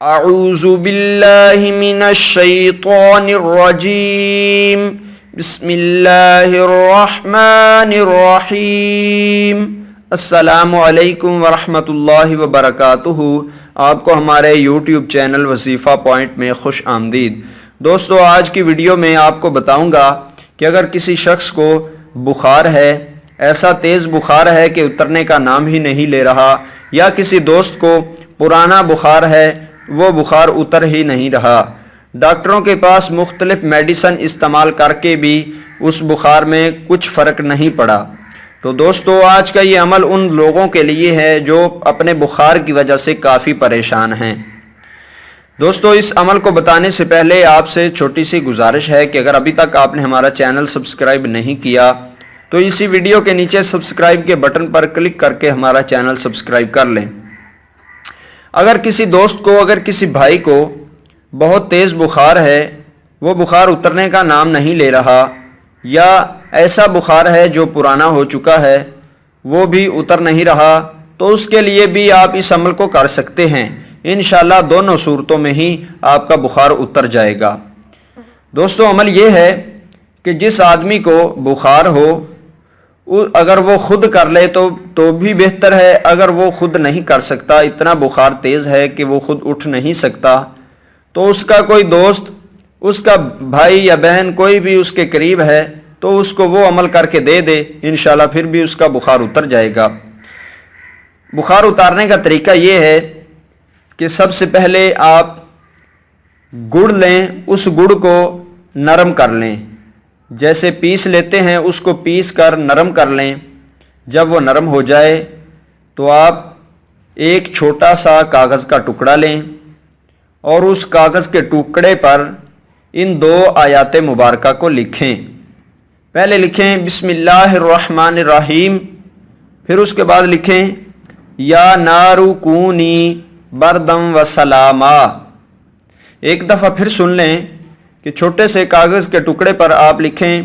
اعوذ باللہ من الشیطان الرجیم بسم اللہ الرحمن الرحیم السلام علیکم ورحمۃ اللہ وبرکاتہ۔ آپ کو ہمارے یوٹیوب چینل وظیفہ پوائنٹ میں خوش آمدید۔ دوستو، آج کی ویڈیو میں آپ کو بتاؤں گا کہ اگر کسی شخص کو بخار ہے، ایسا تیز بخار ہے کہ اترنے کا نام ہی نہیں لے رہا، یا کسی دوست کو پرانا بخار ہے، وہ بخار اتر ہی نہیں رہا، ڈاکٹروں کے پاس مختلف میڈیسن استعمال کر کے بھی اس بخار میں کچھ فرق نہیں پڑا، تو دوستو آج کا یہ عمل ان لوگوں کے لیے ہے جو اپنے بخار کی وجہ سے کافی پریشان ہیں۔ دوستو، اس عمل کو بتانے سے پہلے آپ سے چھوٹی سی گزارش ہے کہ اگر ابھی تک آپ نے ہمارا چینل سبسکرائب نہیں کیا تو اسی ویڈیو کے نیچے سبسکرائب کے بٹن پر کلک کر کے ہمارا چینل سبسکرائب کر لیں۔ اگر کسی دوست کو، اگر کسی بھائی کو بہت تیز بخار ہے، وہ بخار اترنے کا نام نہیں لے رہا، یا ایسا بخار ہے جو پرانا ہو چکا ہے وہ بھی اتر نہیں رہا، تو اس کے لیے بھی آپ اس عمل کو کر سکتے ہیں۔ انشاءاللہ دونوں صورتوں میں ہی آپ کا بخار اتر جائے گا۔ دوستو، عمل یہ ہے کہ جس آدمی کو بخار ہو، اگر وہ خود کر لے تو بھی بہتر ہے۔ اگر وہ خود نہیں کر سکتا، اتنا بخار تیز ہے کہ وہ خود اٹھ نہیں سکتا، تو اس کا کوئی دوست، اس کا بھائی یا بہن کوئی بھی اس کے قریب ہے تو اس کو وہ عمل کر کے دے دے، انشاءاللہ پھر بھی اس کا بخار اتر جائے گا۔ بخار اتارنے کا طریقہ یہ ہے کہ سب سے پہلے آپ گڑ لیں، اس گڑ کو نرم کر لیں، جیسے پیس لیتے ہیں اس کو پیس کر نرم کر لیں۔ جب وہ نرم ہو جائے تو آپ ایک چھوٹا سا کاغذ کا ٹکڑا لیں اور اس کاغذ کے ٹکڑے پر ان دو آیات مبارکہ کو لکھیں۔ پہلے لکھیں بسم اللہ الرحمن الرحیم، پھر اس کے بعد لکھیں یا نار کونی بردم و سلاما۔ ایک دفعہ پھر سن لیں کہ چھوٹے سے کاغذ کے ٹکڑے پر آپ لکھیں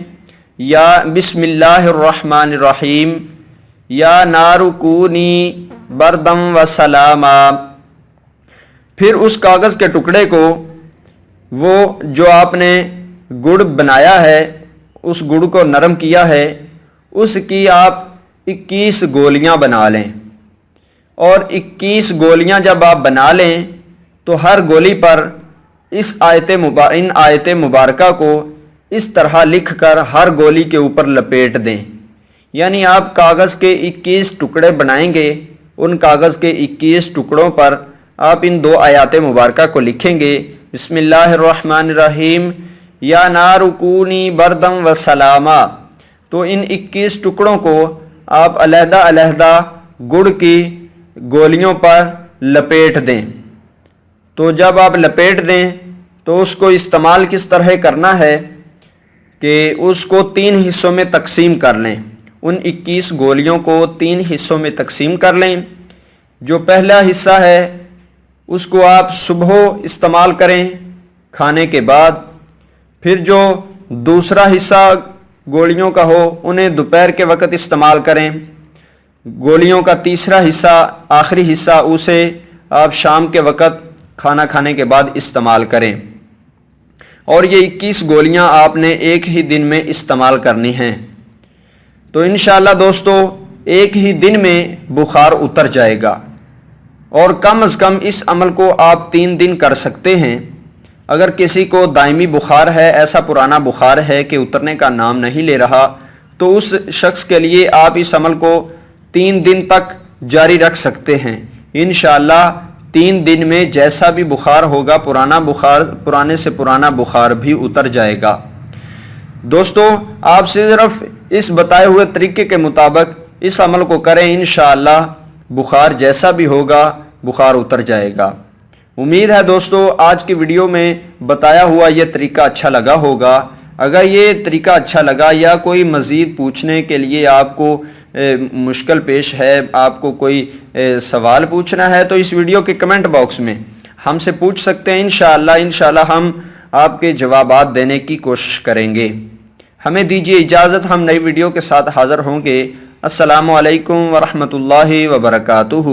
یا بسم اللہ الرحمن الرحیم یا نار کونی بردم و سلاما۔ پھر اس کاغذ کے ٹکڑے کو، وہ جو آپ نے گڑ بنایا ہے، اس گڑ کو نرم کیا ہے، اس کی آپ 21 گولیاں بنا لیں، اور 21 گولیاں جب آپ بنا لیں تو ہر گولی پر ان آیت مبارکہ کو اس طرح لکھ کر ہر گولی کے اوپر لپیٹ دیں۔ یعنی آپ کاغذ کے 21 ٹکڑے بنائیں گے، ان کاغذ کے 21 ٹکڑوں پر آپ ان دو آیات مبارکہ کو لکھیں گے، بسم اللہ الرحمن الرحیم یا نار کونی بردم و سلاما۔ تو ان 21 ٹکڑوں کو آپ علیحدہ علیحدہ گڑ کی گولیوں پر لپیٹ دیں۔ تو جب آپ لپیٹ دیں تو اس کو استعمال کس طرح کرنا ہے کہ اس کو 3 حصوں میں تقسیم کر لیں۔ ان 21 گولیوں کو 3 حصوں میں تقسیم کر لیں۔ جو پہلا حصہ ہے اس کو آپ صبح استعمال کریں کھانے کے بعد، پھر جو دوسرا حصہ گولیوں کا ہو انہیں دوپہر کے وقت استعمال کریں، گولیوں کا تیسرا حصہ، آخری حصہ، اسے آپ شام کے وقت کھانا کھانے کے بعد استعمال کریں۔ اور یہ 21 گولیاں آپ نے ایک ہی دن میں استعمال کرنی ہیں۔ تو انشاءاللہ دوستو ایک ہی دن میں بخار اتر جائے گا، اور کم از کم اس عمل کو آپ 3 دن کر سکتے ہیں۔ اگر کسی کو دائمی بخار ہے، ایسا پرانا بخار ہے کہ اترنے کا نام نہیں لے رہا، تو اس شخص کے لیے آپ اس عمل کو 3 دن تک جاری رکھ سکتے ہیں۔ انشاءاللہ 3 دن میں جیسا بھی بخار ہوگا، پرانے سے پرانا بخار بھی اتر جائے گا۔ دوستو، آپ صرف اس بتائے ہوئے طریقے کے مطابق اس عمل کو کریں، انشاءاللہ بخار جیسا بھی ہوگا بخار اتر جائے گا۔ امید ہے دوستو آج کی ویڈیو میں بتایا ہوا یہ طریقہ اچھا لگا ہوگا۔ اگر یہ طریقہ اچھا لگا یا کوئی مزید پوچھنے کے لیے آپ کو مشکل پیش ہے، آپ کو کوئی سوال پوچھنا ہے، تو اس ویڈیو کے کمنٹ باکس میں ہم سے پوچھ سکتے ہیں۔ انشاءاللہ ہم آپ کے جوابات دینے کی کوشش کریں گے۔ ہمیں دیجیے اجازت، ہم نئی ویڈیو کے ساتھ حاضر ہوں گے۔ السلام علیکم ورحمۃ اللہ وبرکاتہ۔